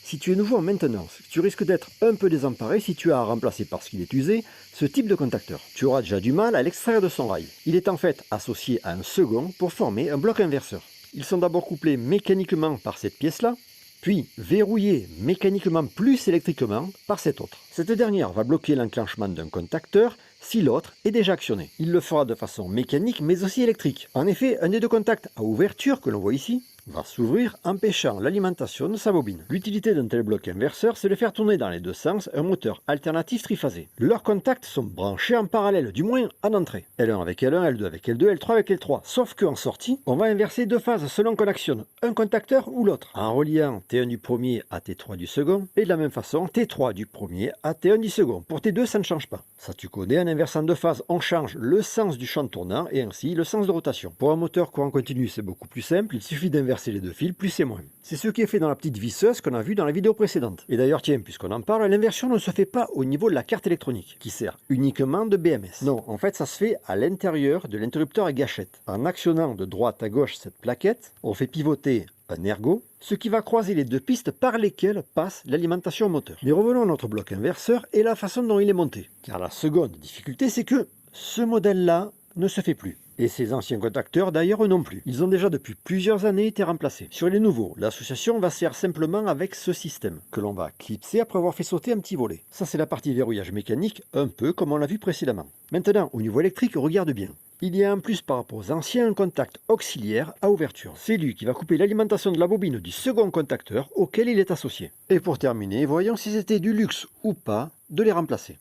Si tu es nouveau en maintenance, tu risques d'être un peu désemparé si tu as à remplacer parce qu'il est usé ce type de contacteur. Tu auras déjà du mal à l'extraire de son rail. Il est en fait associé à un second pour former un bloc inverseur. Ils sont d'abord couplés mécaniquement par cette pièce-là, puis verrouillés mécaniquement plus électriquement par cette autre. Cette dernière va bloquer l'enclenchement d'un contacteur si l'autre est déjà actionné. Il le fera de façon mécanique mais aussi électrique. En effet, un des deux contacts à ouverture que l'on voit ici va s'ouvrir empêchant l'alimentation de sa bobine. L'utilité d'un tel bloc inverseur, c'est de faire tourner dans les deux sens un moteur alternatif triphasé. Leurs contacts sont branchés en parallèle, du moins en entrée. L1 avec L1, L2 avec L2, L3 avec L3. Sauf qu'en sortie, on va inverser deux phases selon qu'on actionne un contacteur ou l'autre, en reliant T1 du premier à T3 du second, et de la même façon T3 du premier à T1 du second. Pour T2, ça ne change pas. Ça tu connais, en inversant deux phases, on change le sens du champ tournant et ainsi le sens de rotation. Pour un moteur courant continu, c'est beaucoup plus simple, il suffit d'inverser les deux fils, plus et moins. C'est ce qui est fait dans la petite visseuse qu'on a vu dans la vidéo précédente. Et d'ailleurs, tiens, puisqu'on en parle, l'inversion ne se fait pas au niveau de la carte électronique, qui sert uniquement de BMS. Non, en fait, ça se fait à l'intérieur de l'interrupteur à gâchette. En actionnant de droite à gauche cette plaquette, on fait pivoter un ergot, ce qui va croiser les deux pistes par lesquelles passe l'alimentation moteur. Mais revenons à notre bloc inverseur et la façon dont il est monté. Car la seconde difficulté, c'est que ce modèle-là ne se fait plus. Et ces anciens contacteurs d'ailleurs non plus. Ils ont déjà depuis plusieurs années été remplacés. Sur les nouveaux, l'association va se faire simplement avec ce système, que l'on va clipser après avoir fait sauter un petit volet. Ça c'est la partie verrouillage mécanique, un peu comme on l'a vu précédemment. Maintenant, au niveau électrique, regarde bien. Il y a en plus par rapport aux anciens un contact auxiliaire à ouverture. C'est lui qui va couper l'alimentation de la bobine du second contacteur auquel il est associé. Et pour terminer, voyons si c'était du luxe ou pas de les remplacer.